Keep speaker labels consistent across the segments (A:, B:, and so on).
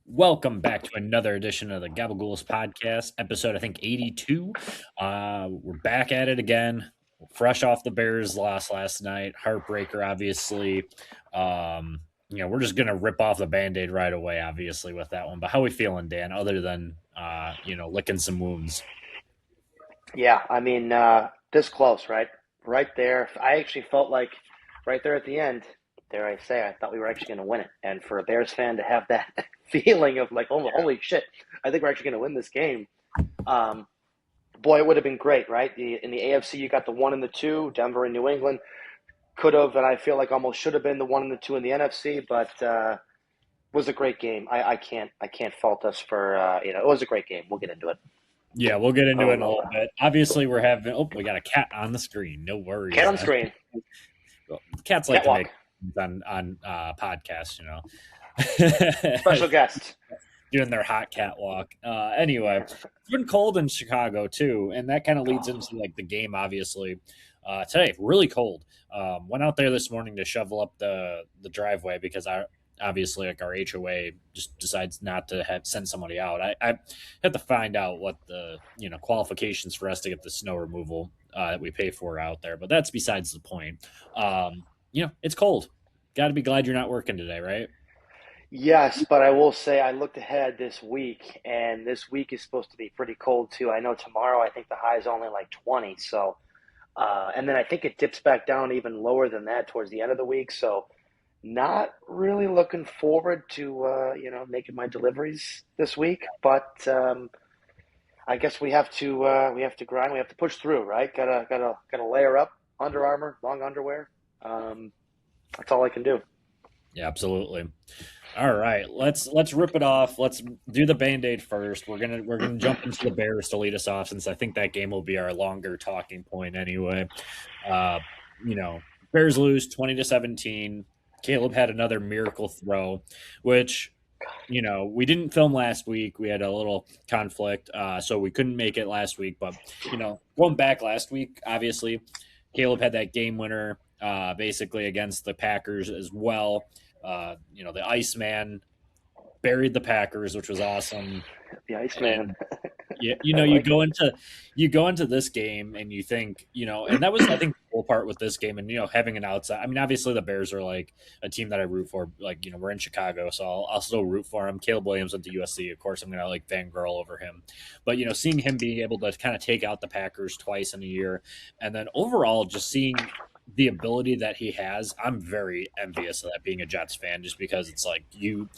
A: Welcome back to another edition of the Gabagools Podcast, episode I think 82. We're back at it again, fresh off the Bears loss last night. Heartbreaker, obviously. We're just gonna rip off the Band-Aid right away, obviously, with that one. But how we feeling, Dan, other than licking some wounds?
B: Yeah, I mean, this close, right? Right there. I actually felt like right there at the end, dare I say, I thought we were actually going to win it. And for a Bears fan to have that feeling of like, oh,
A: Yeah.
B: holy shit, I think we're actually going to win this game. Um, Boy, it would have been great, right? In the AFC, you got the 1 and the 2, Denver and New England. Could have, and I feel like almost should have been the 1 and the 2 in the NFC, but was a great game. I can't fault us for it was a great game. We'll get into it.
A: Yeah, we'll get into
B: Oh
A: it in a
B: no,
A: little bit. Obviously, we got a cat on the screen. No
B: cat
A: worries.
B: on screen,
A: Well, cats like to make
B: catwalk,
A: on podcasts,
B: special guest.
A: doing their hot catwalk. Anyway, it's been cold in Chicago too, and that kind of leads
B: Oh,
A: into like the game. Obviously, today really cold. Went out there this morning to shovel up the driveway because I obviously like our HOA just decides not to send somebody out. I had to find out what the qualifications for us to get the snow removal that we pay for out there, but that's besides the point. It's cold. Got to be glad you're not working today, right?
B: yes, but I will say I looked ahead this week, and this week is supposed to be pretty cold too. I know tomorrow I think the high is only like 20, so and then I think it dips back down even lower than that towards the end of the week. So not really looking forward to making my deliveries this week, but I guess we have to grind. We have to push through, right? Gotta layer up Under Armour, long underwear. Um, that's all I can do.
A: Yeah, absolutely. All right, let's rip it off. Let's do the Band-Aid first. We're gonna jump into the Bears to lead us off since I think that game will be our longer talking point anyway. Uh, you know, Bears lose 20-17. Caleb had another miracle throw, which we didn't film last week. We had a little conflict, so we couldn't make it last week. But going back last week, obviously, Caleb had that game winner, basically against the Packers as well. The Iceman buried the Packers, which was awesome.
B: The Iceman.
A: And yeah,
B: I like it.
A: you go into this game and you think, and that was I think the cool part with this game and having an outside. I mean, obviously the Bears are like a team that I root for. Like we're in Chicago, so I'll still root for him. Caleb Williams went to USC, of course. I'm gonna like fangirl over him, but seeing him being able to kind of take out the Packers twice in a year, and then overall just seeing the ability that he has, I'm very envious of that being a Jets fan, just because it's like you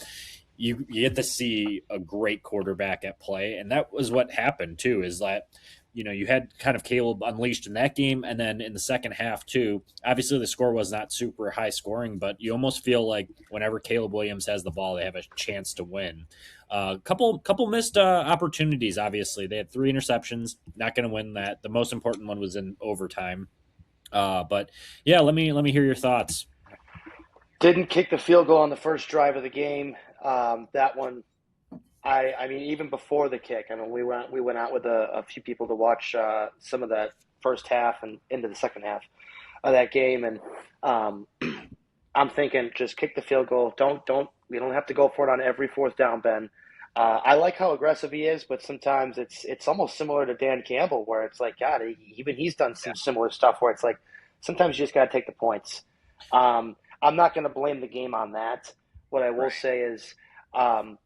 A: get to see a great quarterback at play, and that was what happened too. Is that you had kind of Caleb unleashed in that game, and then in the second half too. Obviously, the score was not super high scoring, but you almost feel like whenever Caleb Williams has the ball, they have a chance to win. Couple missed opportunities. Obviously, they had 3 interceptions. Not going to win that. The most important one was in overtime. But yeah, let me hear your thoughts.
B: Didn't kick the field goal on the first drive of the game. That one, I mean, even before the kick, I mean, we went out with a few people to watch some of that first half and into the second half of that game, and um, I'm thinking just kick the field goal. Don't we don't have to go for it on every fourth down, Ben. I like how aggressive he is, but sometimes it's almost similar to Dan Campbell, where it's like, God, even he's done some similar stuff where it's like sometimes you just got to take the points. I'm not going to blame the game on that. What I will
A: Right.
B: say is um,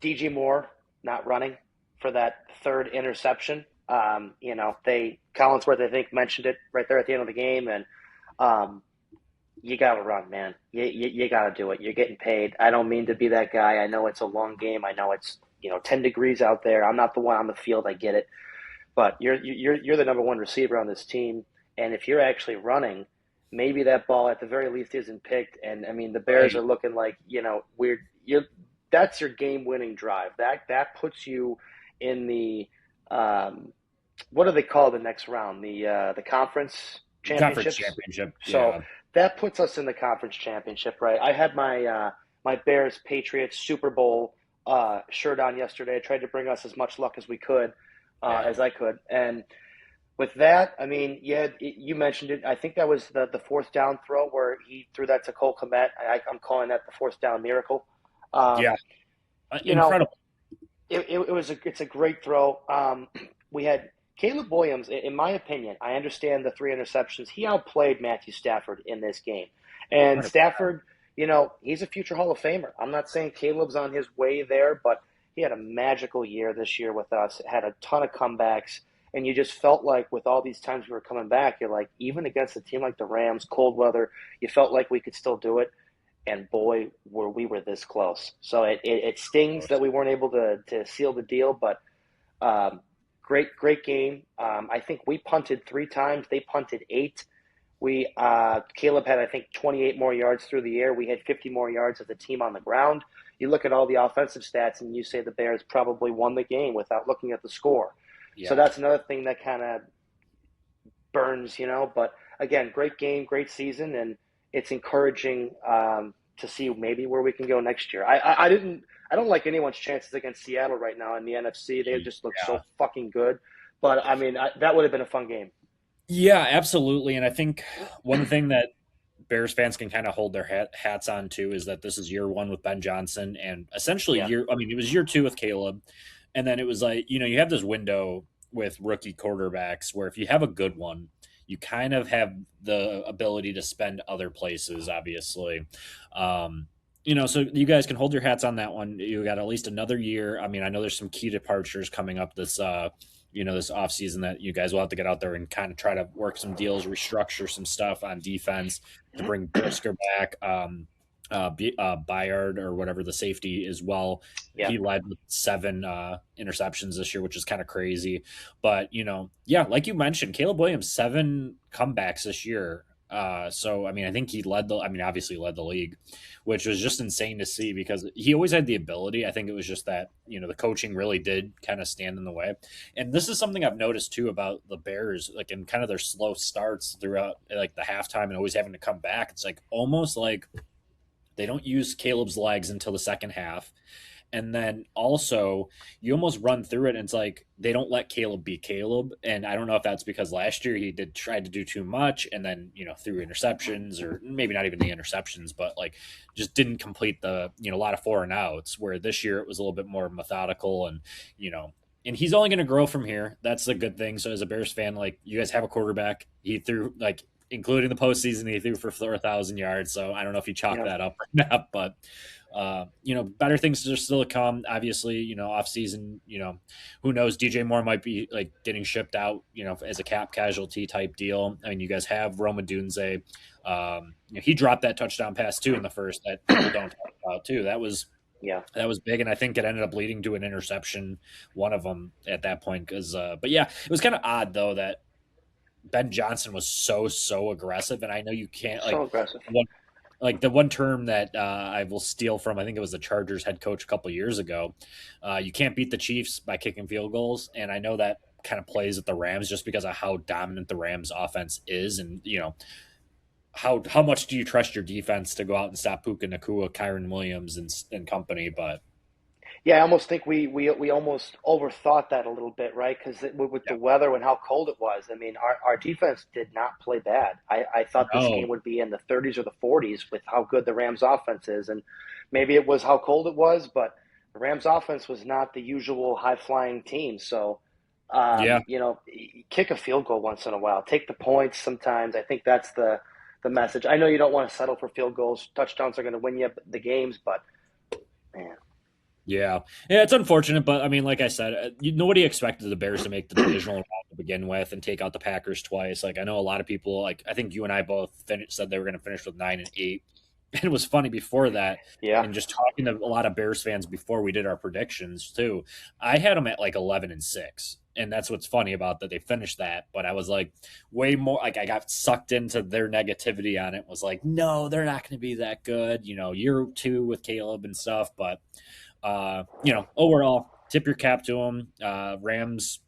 B: DJ Moore not running for that third interception. They Collinsworth I think mentioned it right there at the end of the game, and um, you got to run, man. You got to do it. You're getting paid. I don't mean to be that guy. I know it's a long game. I know it's 10 degrees out there. I'm not the one on the field. I get it, but you're the number one receiver on this team, and if you're actually running, maybe that ball at the very least isn't picked. And I mean, the Bears
A: Right.
B: are looking like weird. You That's your game-winning drive. That puts you in the what do they call the next round? The conference
A: Conference
B: championships.
A: championship.
B: So
A: Yeah.
B: that puts us in the conference championship, right? I had my Bears Patriots Super Bowl shirt on yesterday. I tried to bring us as much luck as we could,
A: Yeah.
B: as I could, and with that, I mean, yeah, you mentioned it. I think that was the fourth down throw where he threw that to Cole Kmet. I'm calling that the fourth down miracle.
A: Yeah.
B: Um, You know,
A: Incredible.
B: it's a great throw. We had Caleb Williams, in my opinion. I understand the three interceptions. He outplayed Matthew Stafford in this game, and
A: 100%.
B: Stafford, he's a future Hall of Famer. I'm not saying Caleb's on his way there, but he had a magical year this year with us. Had a ton of comebacks, and you just felt like with all these times we were coming back, you're like, even against a team like the Rams, cold weather, you felt like we could still do it. And boy, were we were this close. So it stings that we weren't able to seal the deal, but um, great game. I think we punted 3 times. They punted 8. Caleb had, I think, 28 more yards through the air. We had 50 more yards as a team on the ground. You look at all the offensive stats, and you say the Bears probably won the game without looking at the score. So
A: Yeah.
B: that's another thing that kind of burns. But again, great game, great season, and it's encouraging to see maybe where we can go next year. I don't like anyone's chances against Seattle right now in the NFC. They just look
A: Yeah.
B: so fucking good. But I mean, that would have been a fun game.
A: Yeah, absolutely. And I think one thing that Bears fans can kind of hold their hats on to is that this is year one with Ben Johnson, and essentially
B: Yeah.
A: I mean, it was year two with Caleb. And then it was like, you have this window with rookie quarterbacks where if you have a good one, you kind of have the ability to spend other places, obviously. So you guys can hold your hats on that one. You got at least another year. I mean, I know there's some key departures coming up this offseason that you guys will have to get out there and kind of try to work some deals, restructure some stuff on defense to bring Brisker back. Byard or whatever the safety as well.
B: Yeah.
A: He led with 7 interceptions this year, which is kind of crazy. But yeah, like you mentioned, Caleb Williams 7 comebacks this year. So I mean, I think obviously led the league, which was just insane to see because he always had the ability. I think it was just that the coaching really did kind of stand in the way. And this is something I've noticed too about the Bears, like in kind of their slow starts throughout like the halftime and always having to come back. It's like almost like they don't use Caleb's legs until the second half. And then also, you almost run through it, and it's like they don't let Caleb be Caleb. And I don't know if that's because last year he did try to do too much, and then threw interceptions, or maybe not even the interceptions, but like just didn't complete the a lot of 4 and outs. Where this year it was a little bit more methodical, and and he's only going to grow from here. That's the good thing. So as a Bears fan, like you guys have a quarterback, he threw like including the postseason, he threw for 4,000 yards. So I don't know if you chalk
B: Yeah.
A: that up or not, but better things are still to come. Obviously, off season, who knows? DJ Moore might be like getting shipped out, as a cap casualty type deal. I mean, you guys have Roma Dunze. He dropped that touchdown pass too in the first that people don't talk about too.
B: Yeah.
A: That was big, and I think it ended up leading to an interception, one of them at that point. But yeah, it was kind of odd though that Ben Johnson was so aggressive, and I know you can't
B: So aggressive.
A: the one term that I will steal from, I think it was the Chargers head coach a couple years ago. You can't beat the Chiefs by kicking field goals, and I know that kind of plays at the Rams just because of how dominant the Rams offense is, and how much do you trust your defense to go out and stop Puka Nakua, Kyron Williams, and company? But
B: Yeah, I almost think we almost overthought that a little bit, right? Because with the
A: yeah,
B: weather and how cold it was, I mean, our defense did not play bad. I thought this
A: no,
B: game would be in the 30s or the 40s with how good the Rams offense is, and maybe it was how cold it was, but the Rams offense was not the usual high flying team. So,
A: yeah,
B: kick a field goal once in a while, take the points. Sometimes I think that's the message. I know you don't want to settle for field goals. Touchdowns are going to win you the games, but man,
A: yeah. It's unfortunate, but I mean, like I said, nobody expected the Bears to make the divisional round to begin with and take out the Packers twice. Like I know a lot of people, like I think you and I both said they were going to finish with 9-8. And it was funny before that,
B: yeah.
A: and just talking to a lot of Bears fans before we did our predictions too. I had them at like 11-6, and that's what's funny about that they finished that. But I was like, way more like I got sucked into their negativity on it. Was like, no, they're not going to be that good. Year 2 with Caleb and stuff, but overall, tip your cap to them. Rams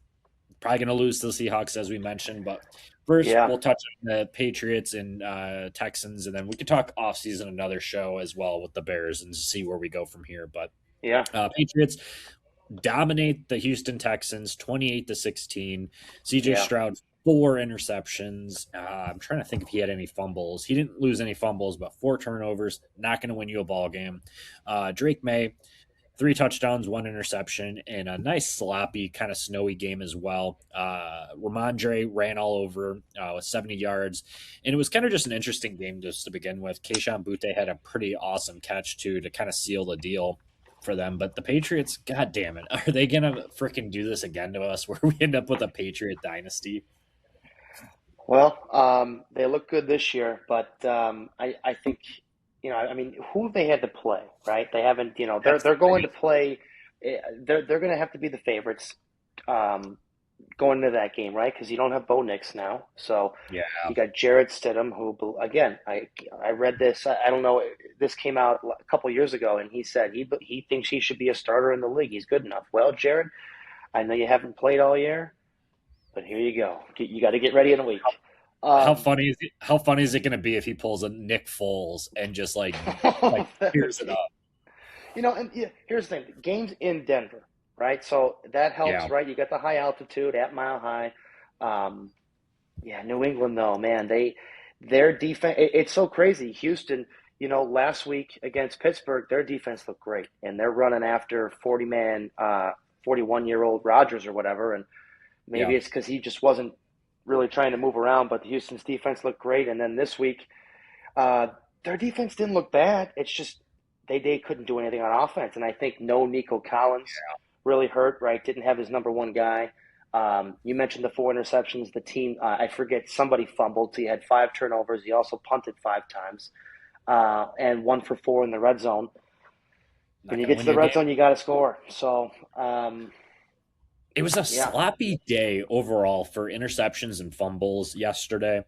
A: probably going to lose to the Seahawks, as we mentioned. But first,
B: Yeah.
A: we'll touch on the Patriots and Texans, and then we could talk offseason another show as well with the Bears and see where we go from here. But
B: Yeah.
A: Patriots dominate the Houston Texans 28-16. CJ
B: Yeah.
A: Stroud 4 interceptions. I'm trying to think if he had any fumbles. He didn't lose any fumbles, but 4 turnovers. Not going to win you a ball game. Drake May 3 touchdowns, 1 interception, and a nice sloppy, kind of snowy game as well. Ramondre ran all over with 70 yards, and it was kind of just an interesting game just to begin with. Keishawn Butte had a pretty awesome catch too to kind of seal the deal for them. But the Patriots, god damn it, are they gonna freaking do this again to us where we end up with a Patriot dynasty?
B: Well, they look good this year, but I think, I mean, who have they had to play, right? They haven't,
A: That's
B: they're
A: the
B: going
A: thing.
B: to play. They're going to have to be the favorites going into that game, right? Because you don't have Bo Nix now, so
A: Yeah,
B: you got Jarrett Stidham, who again, I read this. I don't know. This came out a couple years ago, and he said he thinks he should be a starter in the league. He's good enough. Well, Jared, I know you haven't played all year, but here you go. You got to get ready in a week.
A: how
B: Um,
A: funny is it? How funny is it going to be if he pulls a Nick Foles and just like
B: that would
A: tears it
B: be,
A: up?
B: and yeah, here's the thing: the game's in Denver, right? So that helps,
A: Yeah,
B: right? You got the high altitude at Mile High. Um, yeah, New England though, man, their defense. It's so crazy. Houston, last week against Pittsburgh, their defense looked great, and they're running after 40-man, 41-year-old Rodgers or whatever, and maybe
A: yeah.
B: it's because he just wasn't really trying to move around. But the Houston's defense looked great, and then this week, uh, their defense didn't look bad. It's just they couldn't do anything on offense, and I think no Nico Collins really hurt. Right, didn't have his number one guy. You mentioned the 4 interceptions. The team, I forget, somebody fumbled. So he had 5 turnovers. He also punted 5 times, and 1 for 4 in the red zone. When
A: Not
B: you
A: going to
B: get to
A: win
B: the
A: you a
B: red
A: game.
B: zone, you got to score. So,
A: It was a
B: yeah,
A: sloppy day overall for interceptions and fumbles yesterday.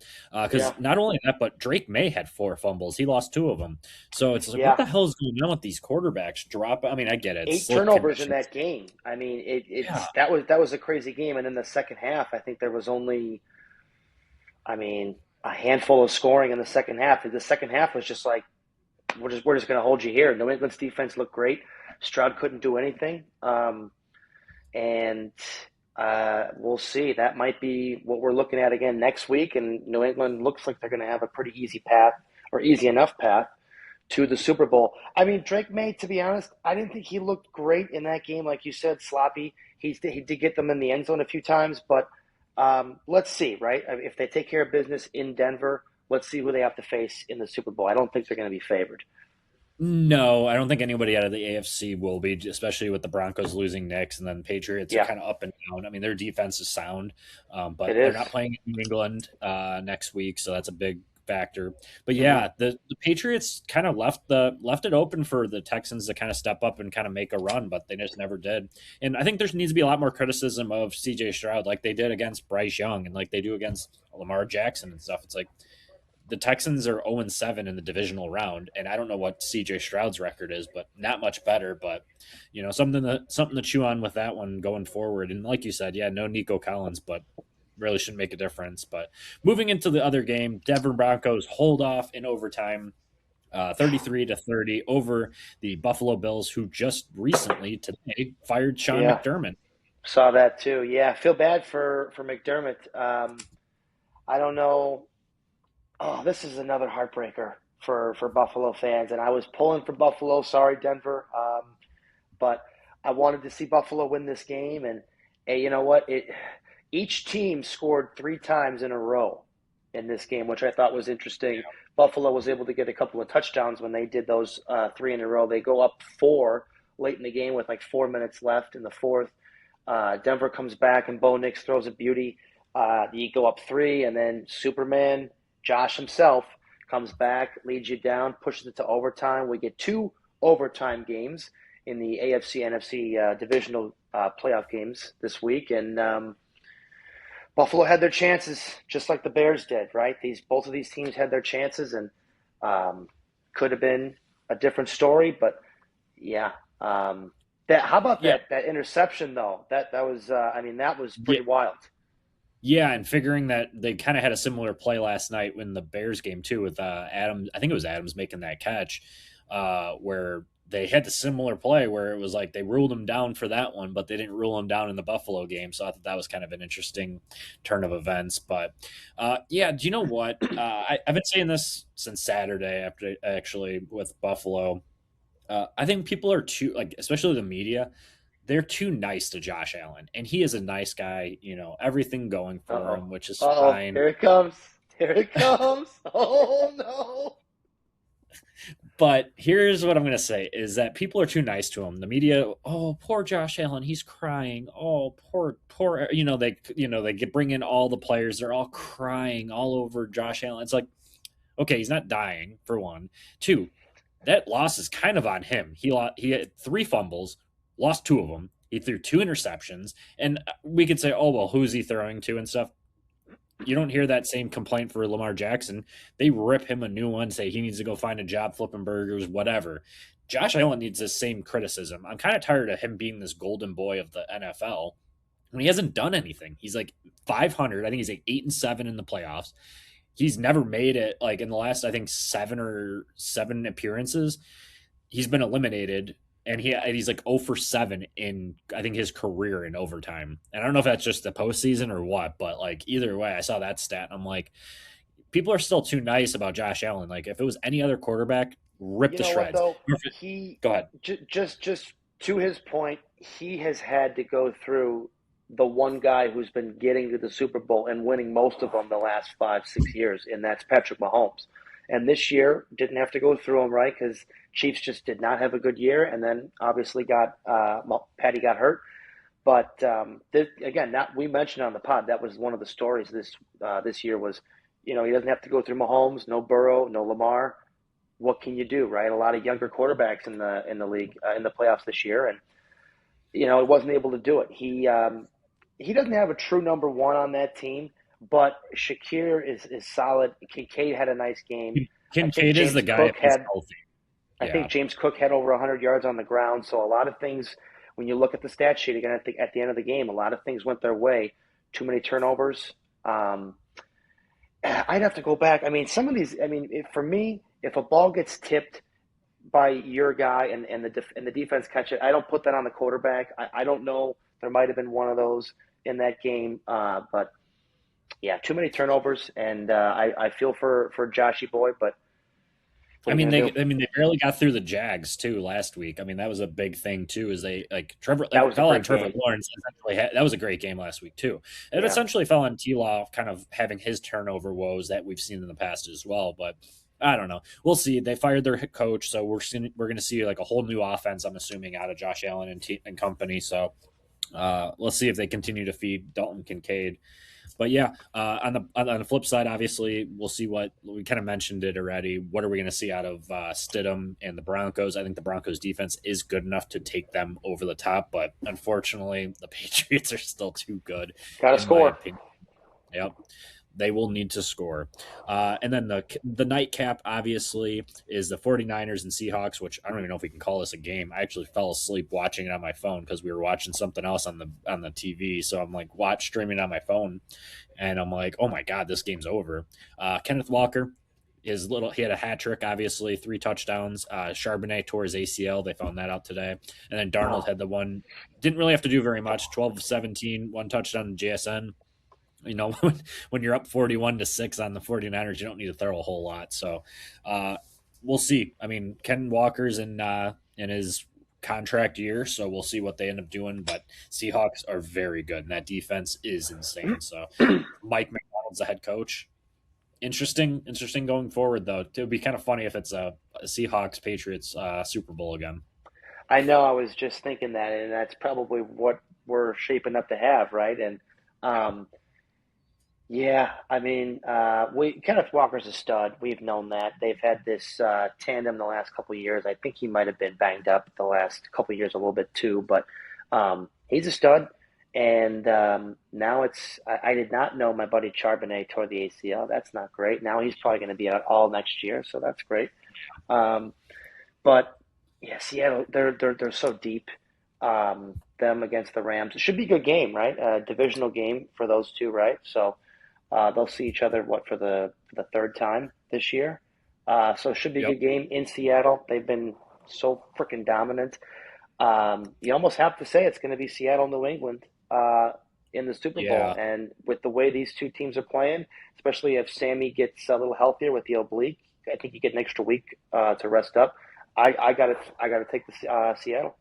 B: yeah,
A: Because not only that, but Drake May had 4 fumbles. He lost 2 of them. So it's like, what
B: yeah.
A: the hell is going on with these quarterbacks? Drop. I mean, I get it. It's
B: Eight
A: slick
B: turnovers in
A: conditions.
B: that game. I mean,
A: Yeah.
B: that was a crazy game. And in the second half, I think there was only, I mean, a handful of scoring in the second half. The second half was just like we're just going to hold you here. New England's defense looked great. Stroud couldn't do anything, and we'll see. That might be what we're looking at again next week. And New England looks like they're going to have a pretty easy path, or easy enough path to the Super Bowl. I mean, Drake May, to be honest, I didn't think he looked great in that game. Like you said, sloppy. He did get them in the end zone a few times, but let's see, right? If they take care of business in Denver, let's see who they have to face in the Super Bowl. I don't think they're going to be favored.
A: No, I don't think anybody out of the AFC will be, especially with the Broncos losing Knicks and then Patriots are
B: Yeah,
A: kind of up and down. I mean, their defense is sound,
B: it
A: but they're
B: is.
A: not playing in New England next week, so that's a big factor. But
B: Mm-hmm.
A: yeah, the Patriots kind of left it open for the Texans to kind of step up and kind of make a run, but they just never did. And I think there needs to be a lot more criticism of CJ Stroud, like they did against Bryce Young and like they do against Lamar Jackson and stuff. It's like the Texans are 0-7 in the divisional round, and I don't know what CJ Stroud's record is, but not much better. But something to chew on with that one going forward. And like you said, yeah, no Nico Collins, but really shouldn't make a difference. But moving into the other game, Denver Broncos hold off in overtime, 33-30 over the Buffalo Bills, who just recently today fired Sean
B: Yeah,
A: McDermott.
B: saw that too. Yeah, feel bad for McDermott. I don't know. Oh, this is another heartbreaker for Buffalo fans, and I was pulling for Buffalo. Sorry, Denver, but I wanted to see Buffalo win this game, and hey, you know what? Each team scored 3 times in a row in this game, which I thought was interesting. Buffalo was able to get a couple of touchdowns when they did those 3 in a row. They go up 4 late in the game with like 4 minutes left in the fourth. Denver comes back and Bo Nix throws a beauty. You go up 3, and then Superman, Josh himself, comes back, leads you down, pushes it to overtime. We get 2 overtime games in the AFC NFC divisional playoff games this week, and Buffalo had their chances, just like the Bears did. Right? Both of these teams had their chances, and could have been a different story. But yeah, how about
A: Yeah,
B: that interception though? That was I mean that was
A: yeah,
B: pretty wild.
A: yeah, and figuring that they kind of had a similar play last night in the Bears game too, with Adams. I think it was Adams making that catch, where they had the similar play where it was like they ruled him down for that one, but they didn't rule him down in the Buffalo game. So I thought that was kind of an interesting turn of events. But yeah, do you know what? I've been saying this since Saturday after actually with Buffalo. I think people are too like, especially the media, they're too nice to Josh Allen, and he is a nice guy. Everything going for
B: Uh-oh.
A: him, which is
B: Uh-oh.
A: fine.
B: Here it comes. Here it comes. Oh, no.
A: But here's what I'm going to say is that people are too nice to him. The media, oh, poor Josh Allen, he's crying. Oh, poor, they bring in all the players. They're all crying all over Josh Allen. It's like, okay, he's not dying for one. Two, that loss is kind of on him. He had three fumbles, lost two of them. He threw two interceptions, and we could say, oh well, who's he throwing to and stuff. You don't hear that same complaint for Lamar Jackson. They rip him a new one, say he needs to go find a job flipping burgers, whatever. Josh Allen needs the same criticism. I'm kind of tired of him being this golden boy of the NFL when he hasn't done anything. He's like 500. I think he's like 8-7 in the playoffs. He's never made it like in the last, I think, seven appearances. He's been eliminated, and he's like 0 for 7 in I think his career in overtime. And I don't know if that's just the postseason or what, but like either way, I saw that stat and I'm like, people are still too nice about Josh Allen. Like if it was any other quarterback, rip
B: You
A: to
B: know what,
A: shreds.
B: though? He
A: Go ahead.
B: just to his point, he has had to go through the one guy who's been getting to the Super Bowl and winning most of them the last 5, 6 years, and that's Patrick Mahomes. And this year didn't have to go through him, right? Because Chiefs just did not have a good year, and then obviously Patty got hurt. But again, that we mentioned on the pod, that was one of the stories this year was, he doesn't have to go through Mahomes, no Burrow, no Lamar. What can you do, right? A lot of younger quarterbacks in the league in the playoffs this year, and he wasn't able to do it. He doesn't have a true number one on that team, but Shakir is solid. Kincaid had a nice game. I think
A: Kincaid is the
B: James
A: guy if
B: Cook
A: he's
B: had
A: healthy.
B: I think
A: Yeah.
B: James Cook had over 100 yards on the ground. So a lot of things, when you look at the stat sheet again, I think at the end of the game, a lot of things went their way. Too many turnovers. I'd have to go back. I mean, some of these. I mean, for me, if a ball gets tipped by your guy and the defense catch it, I don't put that on the quarterback. I don't know. There might have been one of those in that game, but yeah, too many turnovers, and I feel for Joshy Boy, but what
A: I
B: are you
A: mean,
B: gonna do?
A: they barely got through the Jags too last week. I mean, that was a big thing too. Is they like Trevor?
B: That
A: It
B: was a
A: fell on
B: great
A: Trevor
B: game.
A: Lawrence. That was a great game last week too. It
B: Yeah,
A: essentially fell on T-Law, kind of having his turnover woes that we've seen in the past as well. But I don't know. We'll see. They fired their head coach, so we're going to see like a whole new offense. I'm assuming out of Josh Allen and company. So let's see if they continue to feed Dalton Kincaid. But yeah, on the flip side, obviously, we'll see what we kind of mentioned it already. What are we going to see out of Stidham and the Broncos? I think the Broncos defense is good enough to take them over the top, but unfortunately, the Patriots are still too good,
B: got to
A: in my
B: score.
A: opinion. Yep. They will need to score. And then the nightcap, obviously, is the 49ers and Seahawks, which I don't even know if we can call this a game. I actually fell asleep watching it on my phone because we were watching something else on the TV. So I'm like streaming on my phone, and I'm like, oh my god, this game's over. Kenneth Walker, he had a hat trick, obviously, 3 touchdowns. Charbonnet tore his ACL. They found that out today. And then Darnold had the one, didn't really have to do very much, 12 of 17, 1 touchdown to JSN. When you're up 41-6 on the 49ers, you don't need to throw a whole lot. So we'll see. I mean, Ken Walker's in his contract year, so we'll see what they end up doing. But Seahawks are very good, and that defense is insane. So Mike McDonald's the head coach. Interesting going forward, though. It would be kind of funny if it's a Seahawks Patriots Super Bowl again.
B: I know. I was just thinking that, and that's probably what we're shaping up to have, right? And um, yeah, I mean, Kenneth Walker's a stud. We've known that. They've had this tandem the last couple of years. I think he might have been banged up the last couple of years a little bit too, but he's a stud. And now I did not know my buddy Charbonnet tore the ACL. That's not great. Now he's probably going to be out all next year, so that's great. Um, but yeah, Seattle, they're so deep. Them against the Rams. It should be a good game, right? A divisional game for those two, right? So they'll see each other for the third time this year. So it should be a
A: Yep.
B: good game in Seattle. They've been so freaking dominant. You almost have to say it's going to be Seattle, New England in the Super Bowl.
A: Yeah.
B: And with the way these two teams are playing, especially if Sammy gets a little healthier with the oblique, I think you get an extra week to rest up. I gotta take the Seattle.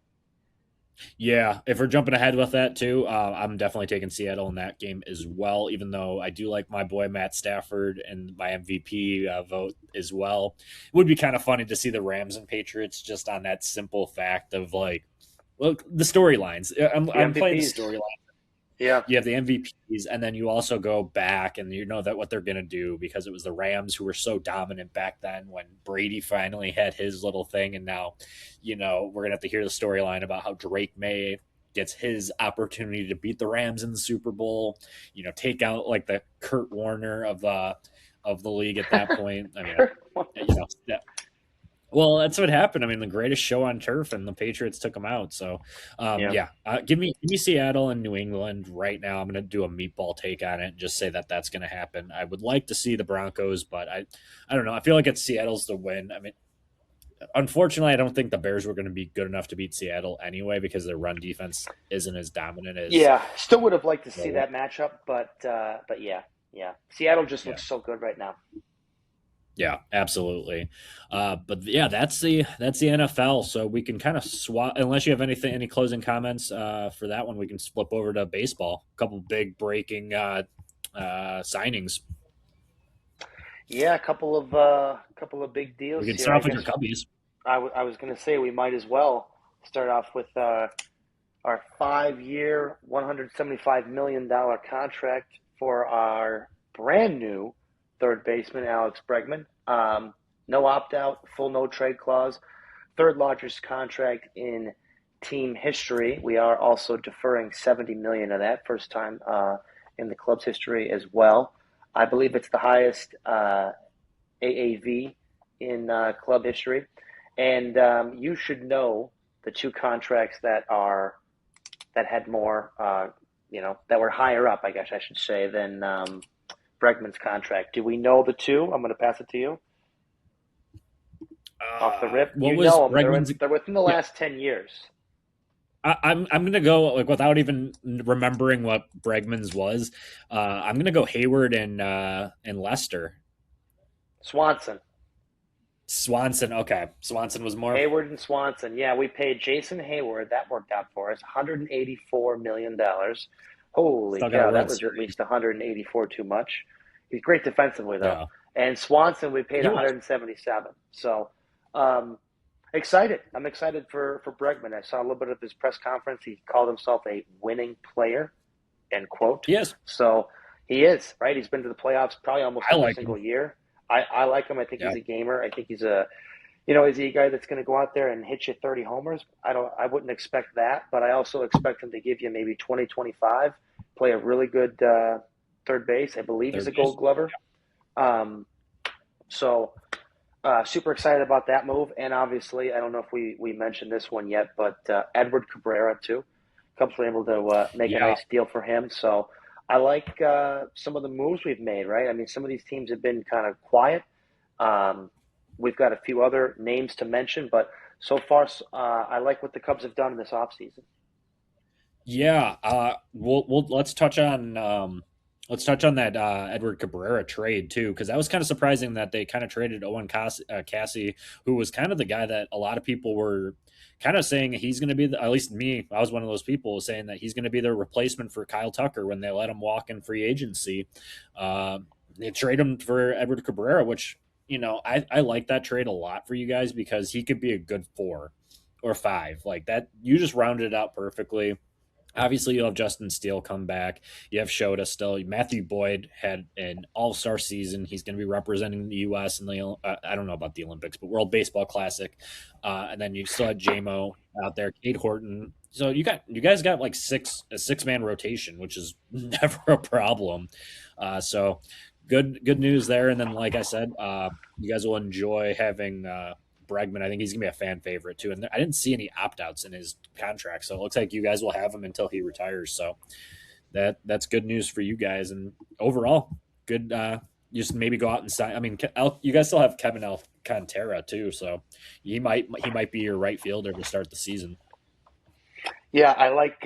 A: Yeah, if we're jumping ahead with that too, I'm definitely taking Seattle in that game as well. Even though I do like my boy Matt Stafford and my MVP vote as well, it would be kind of funny to see the Rams and Patriots just on that simple fact of like, well, the storylines.
B: The
A: I'm playing the
B: MVPs.
A: storyline.
B: Yeah.
A: You have the MVPs, and then you also go back and you know that what they're going to do because it was the Rams who were so dominant back then when Brady finally had his little thing, and now, we're going to have to hear the storyline about how Drake May gets his opportunity to beat the Rams in the Super Bowl, take out like the Kurt Warner of the league at that point. I mean, yeah, well, that's what happened. I mean, the greatest show on turf, and the Patriots took them out. So,
B: Yeah.
A: yeah, give me Seattle and New England right now. I'm going to do a meatball take on it and just say that that's going to happen. I would like to see the Broncos, but I don't know. I feel like it's Seattle's the win. I mean, unfortunately, I don't think the Bears were going to be good enough to beat Seattle anyway because their run defense isn't as dominant as.
B: Yeah. Still would have liked to see
A: Well,
B: that matchup, but yeah, yeah. Seattle just
A: yeah.
B: looks so good right now.
A: Yeah, absolutely. But yeah, that's the NFL. So we can kind of swap. Unless you have any closing comments for that one, we can flip over to baseball. A couple big breaking signings.
B: Yeah, a couple of big
A: We
B: deals
A: can
B: here.
A: start
B: I
A: off with your
B: guess
A: Cubbies.
B: I was going to say we might as well start off with our 5-year, $175 million contract for our brand new third baseman, Alex Bregman. No opt out, full no trade clause, third largest contract in team history. We are also deferring 70 million of that, first time in the club's history as well. I believe it's the highest AAV in club history, and you should know the two contracts that had more, that were higher up, I guess I should say, than Bregman's contract. Do we know the two? I'm going to pass it to you off the rip.
A: What
B: You
A: was
B: know them.
A: Bregman's?
B: They're within the
A: Yeah,
B: last 10 years.
A: I'm gonna go like without even remembering what Bregman's was. I'm gonna go Hayward and Lester.
B: Swanson.
A: Swanson. Okay, Swanson was more.
B: Hayward and Swanson. Yeah, we paid Jason Hayward. That worked out for us. $184 million. Holy
A: Still got a
B: cow, that
A: World
B: was at
A: Series.
B: least 184 too much. He's great defensively though.
A: Yeah,
B: And Swanson, we paid
A: he was.
B: 177. So, um, excited. I'm excited for Bregman. I saw a little bit of his press conference. He called himself a winning player, end quote.
A: He is.
B: So he is, right? He's been to the playoffs probably almost
A: I
B: every
A: like
B: single
A: him.
B: year. I like him. I think
A: Yeah,
B: he's a gamer. I think is he a guy that's going to go out there and hit you 30 homers? I wouldn't expect that, but I also expect him to give you maybe 20, 25, play a really good third base. I believe he's
A: third
B: a
A: base.
B: gold glover. Um, so super excited about that move. And obviously, I don't know if we mentioned this one yet, but Edward Cabrera, too. Cubs were able to make a
A: Yeah,
B: nice deal for him. So I like some of the moves we've made, right? I mean, some of these teams have been kind of quiet. Um, we've got a few other names to mention, but so far, I like what the Cubs have done in this offseason.
A: yeah. We'll let's touch on that Edward Cabrera trade too, because that was kind of surprising that they kind of traded Owen Cassie, who was kind of the guy that a lot of people were kind of saying he's going to be at least me. I was one of those people saying that he's going to be their replacement for Kyle Tucker when they let him walk in free agency. Uh, they trade him for Edward Cabrera, which I like that trade a lot for you guys because he could be a good 4 or 5 like that. You just rounded it out perfectly. Obviously, you'll have Justin Steele come back. You have Shota still. Matthew Boyd had an all-star season. He's going to be representing the U.S. in the I don't know about the Olympics, but World Baseball Classic. And then you still had JMO out there, Kate Horton. So you guys got like a 6-man rotation, which is never a problem. So good news there. And then, like I said, you guys will enjoy having. Bregman, I think he's gonna be a fan favorite too. And I didn't see any opt outs in his contract, so it looks like you guys will have him until he retires. So that's good news for you guys. And overall, good. Just maybe go out and sign. I mean, you guys still have Kevin Alcantara too, so he might be your right fielder to start the season.
B: Yeah, I like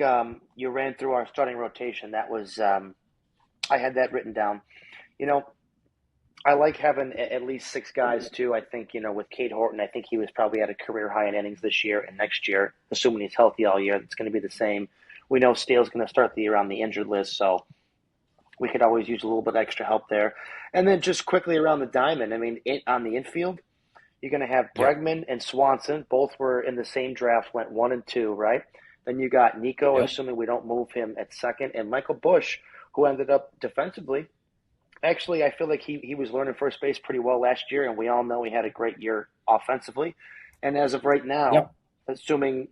B: you ran through our starting rotation. That was I had that written down. You know, I like having at least six guys too. I think, with Cade Horton, I think he was probably at a career high in innings this year and next year, assuming he's healthy all year. It's going to be the same. We know Steele's going to start the year on the injured list, so we could always use a little bit extra help there. And then just quickly around the diamond, I mean, on the infield, you're going to have
A: Yeah.
B: Bregman and Swanson. Both were in the same draft, went 1 and 2, right? Then you got Nico,
A: Yep.
B: assuming we don't move him at second, and Michael Bush, who ended up defensively. Actually, I feel like he was learning first base pretty well last year, and we all know he had a great year offensively. And as of right now,
A: Yep.
B: assuming,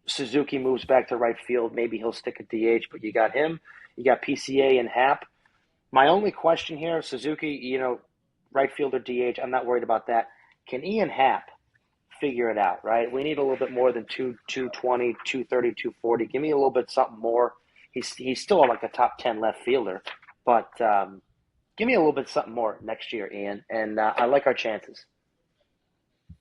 B: Suzuki moves back to right field, maybe he'll stick at DH, but you got him. You got PCA and Happ. My only question here, Suzuki, right fielder DH, I'm not worried about that. Can Ian Happ figure it out, right? We need a little bit more than 220, 230, 240. Give me a little bit something more. He's still like a top 10 left fielder, but give me a little bit something more next year, Ian. And I like our chances.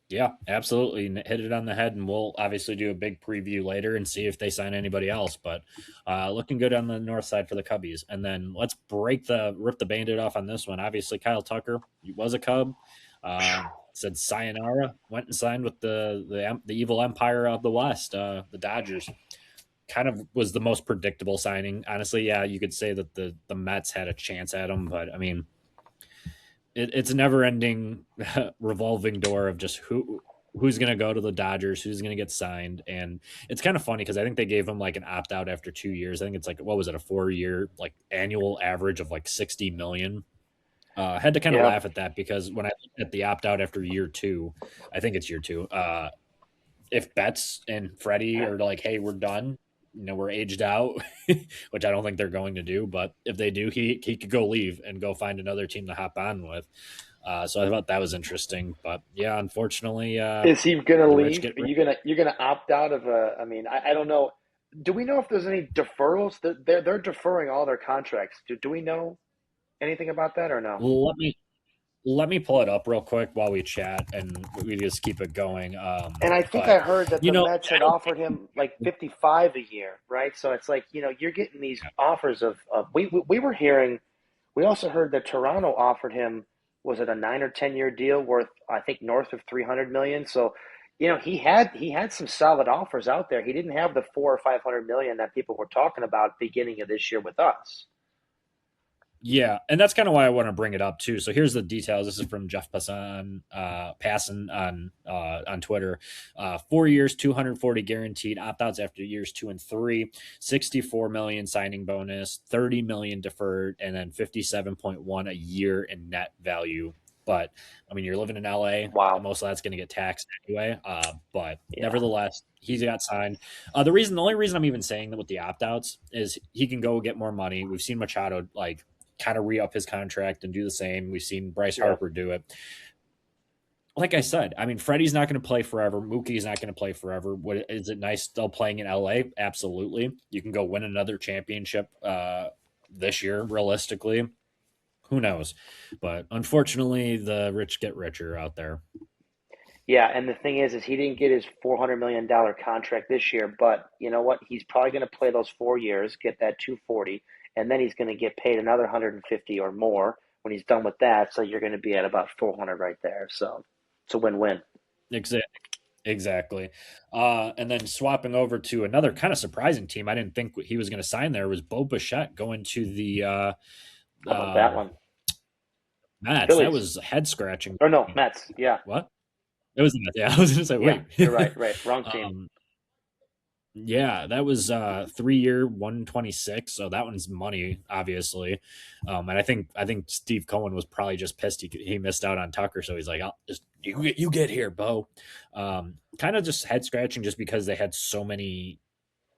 A: Yeah, absolutely. Hit it on the head, and we'll obviously do a big preview later and see if they sign anybody else. But looking good on the north side for the Cubbies. And then let's rip the Band-Aid off on this one. Obviously, Kyle Tucker, he was a Cub. Said sayonara, went and signed with the evil empire of the West, the Dodgers. Kind of was the most predictable signing. Honestly, yeah, you could say that the Mets had a chance at him, but I mean, it's a never-ending revolving door of just who's going to go to the Dodgers, who's going to get signed. And it's kind of funny because I think they gave him like an opt-out after 2 years. I think it's like, what was it, a 4-year like annual average of like 60 million. I had to kind of laugh at that because when I looked at the opt-out after year 2, I think it's year 2, if Betts and Freddie are like, hey, we're done, we're aged out, which I don't think they're going to do. But if they do, he could go leave and go find another team to hop on with. So I thought that was interesting. But yeah, unfortunately,
B: is he going to leave?
A: Are
B: you're gonna opt out of a? I mean, I don't know. Do we know if there's any deferrals? They're deferring all their contracts. Do we know anything about that or no?
A: Let me pull it up real quick while we chat, and we just keep it going.
B: And I think I heard that the Mets had offered him like 55 a year, right? So it's like, you're getting these offers of we were hearing, we also heard that Toronto offered him, was it a 9 or 10-year deal worth, I think, north of 300 million. So, he had some solid offers out there. He didn't have the 400 or 500 million that people were talking about beginning of this year with us.
A: Yeah, and that's kind of why I want to bring it up too. So here's the details. This is from Jeff Passan on Twitter. 4 years, 240 guaranteed, opt-outs after years 2 and 3, 64 million signing bonus, 30 million deferred, and then 57.1 a year in net value. But I mean, you're living in LA.
B: Wow.
A: Most of that's going to get taxed anyway. But nevertheless, he's got signed. The only reason I'm even saying that with the opt-outs is he can go get more money. We've seen Machado kind of re-up his contract and do the same. We've seen Bryce Harper do it. Like I said, I mean, Freddie's not going to play forever. Mookie's not going to play forever. Is it nice still playing in LA? Absolutely. You can go win another championship this year, realistically. Who knows? But unfortunately, the rich get richer out there.
B: Yeah, and the thing is he didn't get his $400 million contract this year, but you know what? He's probably going to play those 4 years, get that 240, and then he's going to get paid another 150 or more when he's done with that. So you're going to be at about 400 right there. So it's a win-win.
A: Exactly. And then swapping over to another kind of surprising team, I didn't think he was going to sign there, was Bo Bichette going to the
B: How about that one?
A: Mets.
B: Phillies.
A: That was head scratching.
B: Or no, Mets. Yeah.
A: What? It was the Mets. Yeah, I was going to say, wait.
B: You're right. Wrong team.
A: Yeah, that was 3-year, 126. So that one's money, obviously. And I think Steve Cohen was probably just pissed he missed out on Tucker. So he's like, you get here, Bo. Kind of just head scratching just because they had so many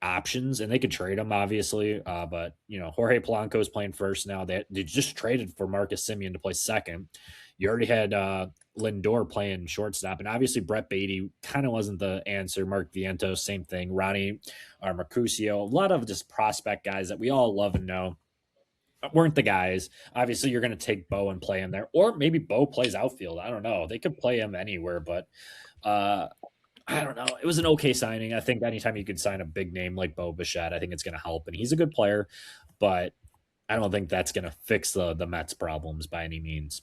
A: options and they could trade him, obviously. But Jorge Polanco is playing first now. They just traded for Marcus Semien to play second. You already had Lindor playing shortstop, and obviously Brett Beatty kind of wasn't the answer. Mark Vientos, same thing. Ronnie Mercusio, a lot of just prospect guys that we all love and know weren't the guys. Obviously, you're going to take Bo and play him there, or maybe Bo plays outfield. I don't know. They could play him anywhere, but I don't know. It was an okay signing. I think anytime you could sign a big name like Bo Bichette, I think it's going to help, and he's a good player, but I don't think that's going to fix the Mets problems by any means.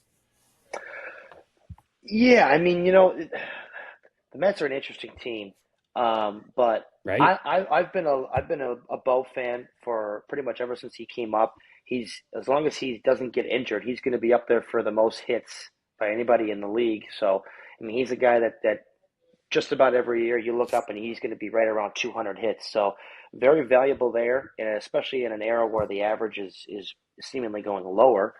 B: Yeah, I mean, the Mets are an interesting team, but
A: Right?
B: I've been a Bo fan for pretty much ever since he came up. He's as long as he doesn't get injured, he's going to be up there for the most hits by anybody in the league. So I mean, he's a guy that just about every year you look up and he's going to be right around 200 hits. So very valuable there, and especially in an era where the average is seemingly going lower.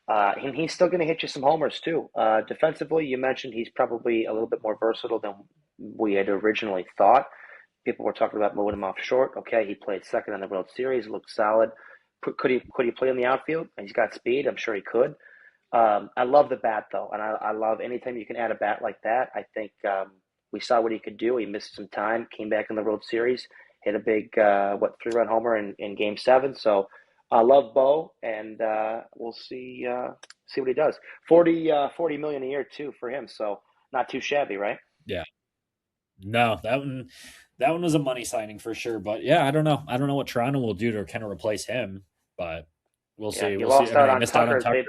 B: And he's still going to hit you some homers too. Defensively, you mentioned he's probably a little bit more versatile than we had originally thought. People were talking about moving him off short. Okay, he played second in the World Series, looked solid. Could he play in the outfield? He's got speed. I'm sure he could. I love the bat though, and I love anytime you can add a bat like that. I think we saw what he could do. He missed some time, came back in the World Series, hit a big 3-run homer in Game 7. So I love Bo, and we'll see what he does. 40 million a year too for him, so not too shabby, right?
A: Yeah. No, that one was a money signing for sure. But yeah, I don't know. I don't know what Toronto will do to kind of replace him, but we'll
B: Yeah,
A: see.
B: you
A: We'll see.
B: lost
A: I mean,
B: out
A: they
B: on
A: missed out on
B: Tucker.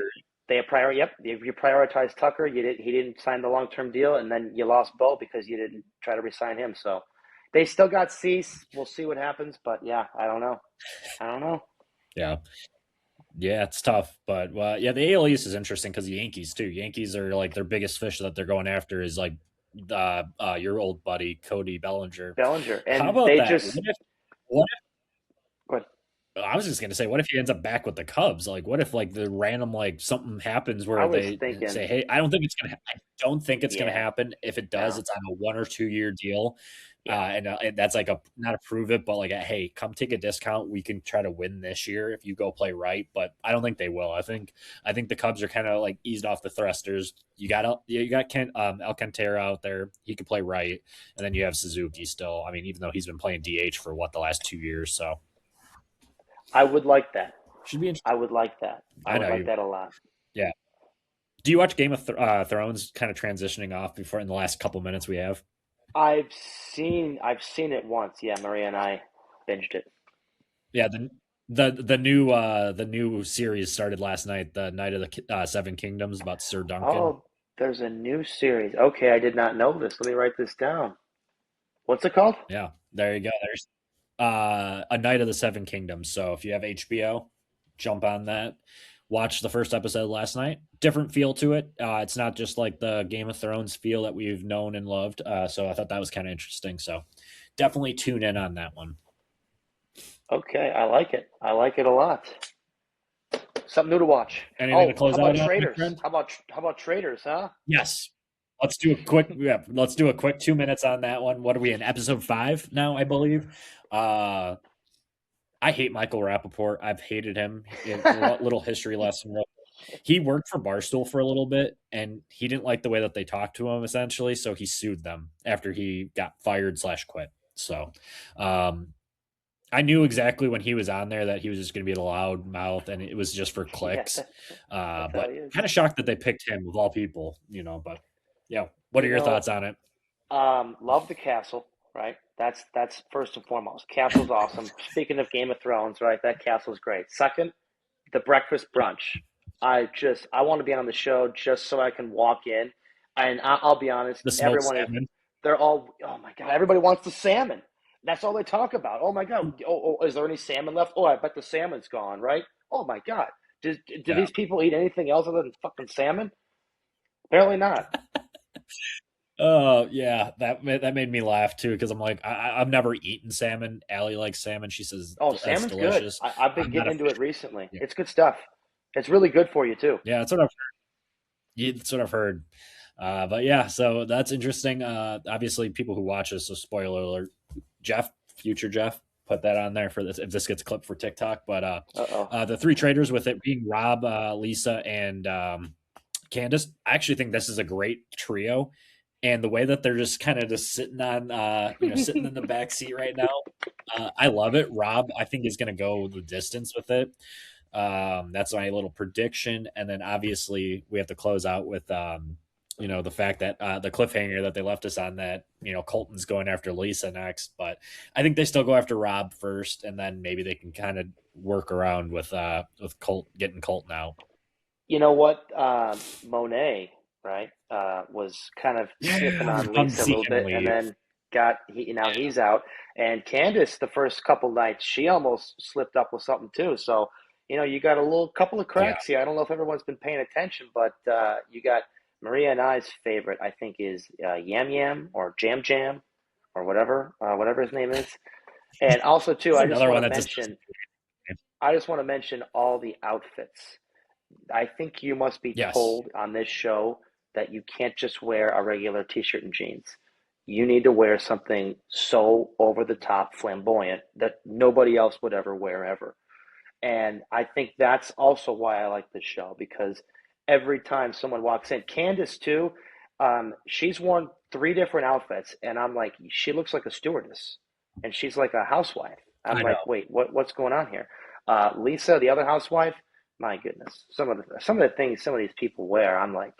A: Tucker.
B: Yep. If you prioritized Tucker, he didn't sign the long term deal, and then you lost Bo because you didn't try to re-sign him. So they still got Cease. We'll see what happens, but yeah, I don't know. I don't know.
A: Yeah. Yeah, it's tough, but yeah, the AL East is interesting because the Yankees too. Yankees are like their biggest fish that they're going after is like your old buddy Cody Bellinger.
B: Bellinger,
A: How
B: and
A: about
B: they
A: that?
B: just
A: What
B: what
A: I was just gonna say, what if he ends up back with the Cubs? Like, what if like the random like something happens
B: I
A: where
B: was
A: they
B: thinking.
A: say, "Hey, I don't think it's gonna. I don't think it's gonna
B: Yeah,
A: happen. If it does,
B: no,
A: it's on a 1 or 2 year deal,
B: yeah.
A: and that's like a not to prove it, but like a hey, come take a discount. We can try to win this year if you go play right. But I don't think they will. I think the Cubs are kind of like eased off the thrusters. You got Alcantara out there. He could play right, and then you have Suzuki still. I mean, even though he's been playing DH for what the last 2 years, so
B: I would like that.
A: should be
B: I
A: interesting.
B: would like that. I
A: I
B: would
A: know
B: like
A: you.
B: that a lot.
A: Yeah. Do you watch Game of Thrones kind of transitioning off before in the last couple minutes we have?
B: I've seen it once. Yeah, Maria and I binged it.
A: Yeah, the new series started last night, the Night of the Seven Kingdoms about Sir Duncan.
B: Oh, there's a new series. Okay, I did not know this. Let me write this down. What's it called?
A: Yeah, there you go. There's a Night of the Seven Kingdoms. So if you have HBO, jump on that. Watch the first episode last night. Different feel to it. It's not just like the Game of Thrones feel that we've known and loved. So I thought that was kind of interesting. So definitely tune in on that one.
B: Okay, I like it. I like it a lot. Something new to watch.
A: Anything to
B: Oh, how
A: close
B: about
A: out on, my
B: Traders?
A: friend?
B: How about Traders, huh?
A: Yes. Let's do a quick 2 minutes on that one. What are we in episode 5 now, I believe? Uh I hate Michael Rappaport. I've hated him. Little history lesson. He worked for Barstool for a little bit and he didn't like the way that they talked to him essentially, so he sued them after he got fired/quit. So I knew exactly when he was on there that he was just going to be a loud mouth and it was just for
B: Yeah,
A: clicks.
B: that's how
A: But
B: he is.
A: kind of shocked that they picked him of all people. But yeah, what are
B: You
A: your
B: know,
A: thoughts on it?
B: love the castle, right? That's first and foremost. Castle's awesome. Speaking of Game of Thrones, right? That castle's great. Second, the breakfast brunch. I want to be on the show just so I can walk in, and I'll be honest,
A: The smoked
B: everyone is.
A: salmon.
B: They're all. Oh my god! Everybody wants the salmon. That's all they talk about. Oh my god! Is there any salmon left? Oh, I bet the salmon's gone. Right? Oh my god! Do
A: Yeah.
B: these people eat anything else other than fucking salmon? Apparently not.
A: Oh yeah, that made me laugh too because I'm like I've never eaten salmon. Allie likes salmon. She says
B: Oh,
A: that's
B: salmon's good.
A: delicious.
B: I've been
A: I'm not
B: getting
A: a
B: into it
A: fish.
B: recently.
A: Yeah,
B: It's good stuff. It's really good for you too.
A: yeah, that's what I've heard. Yeah, that's what I've heard. But yeah, so that's interesting. Obviously, people who watch this, so spoiler alert, Jeff, future Jeff, put that on there for this if this gets clipped for TikTok. But
B: Uh-oh.
A: the three traders with it being Rob, Lisa, and Candace, I actually think this is a great trio. And the way that they're just kind of just sitting on, sitting in the back seat right now, I love it. Rob, I think is going to go the distance with it. That's my little prediction. And then obviously we have to close out with the fact that the cliffhanger that they left us on, that Colton's going after Lisa next, but I think they still go after Rob first, and then maybe they can kind of work around with Colt, getting Colton out.
B: You know what? Monet, right, was kind of sniffing on Lisa a little bit, and then he's out. And Candace, the first couple nights, she almost slipped up with something too. So, you got a couple of cracks here. I don't know if everyone's been paying attention, but you got Maria and I's favorite, I think, is Yam Yam or Jam Jam or whatever his name is. And also too, I just want to mention all the outfits. I think you must be told on this show that you can't just wear a regular t-shirt and jeans. You need to wear something so over the top, flamboyant that nobody else would ever wear ever. And I think that's also why I like this show, because every time someone walks in, Candace too, she's worn 3 different outfits, and I'm like, she looks like a stewardess, and she's like a housewife. I'm like, wait, what's going on here? Lisa, the other housewife, my goodness, some of the things some of these people wear, I'm like,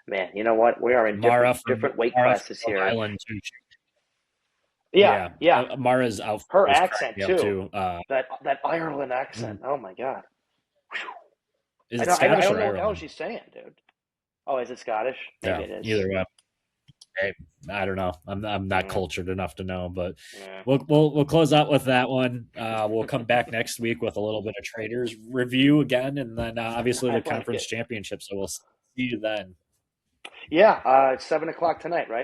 B: man, you know what? We are in different weight classes here.
A: Island too.
B: Yeah.
A: Mara's outfit,
B: her accent too. That Ireland accent. Oh my god.
A: Is it Scottish or Irish?
B: I don't know what the hell she's saying, dude. Oh, is it Scottish? Maybe it is.
A: Either way. Hey, I don't know. I'm not cultured enough to know, but we'll close out with that one. We'll come back next week with a little bit of Traders review again, and then obviously the conference championship. So we'll see you then.
B: Yeah, it's 7:00 tonight, right?